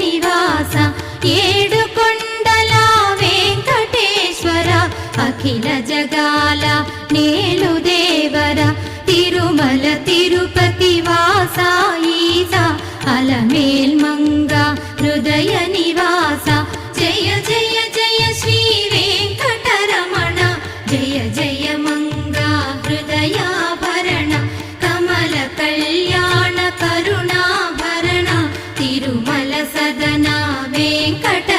నివాస ఏడుకొండల వెంకటేశ్వర అఖిల జగాల నేలు దేవర తిరుమల తిరుపతి వాస ఈస అలమేల్ మంగ హృదయ నివాస జయ జయ జయ శ్రీ వెంకటరమణ జయ జయ మంగ హృదయాభరణ కమల కళ్యాణ కరుణాభరణ తిరుమల సదన వెంకట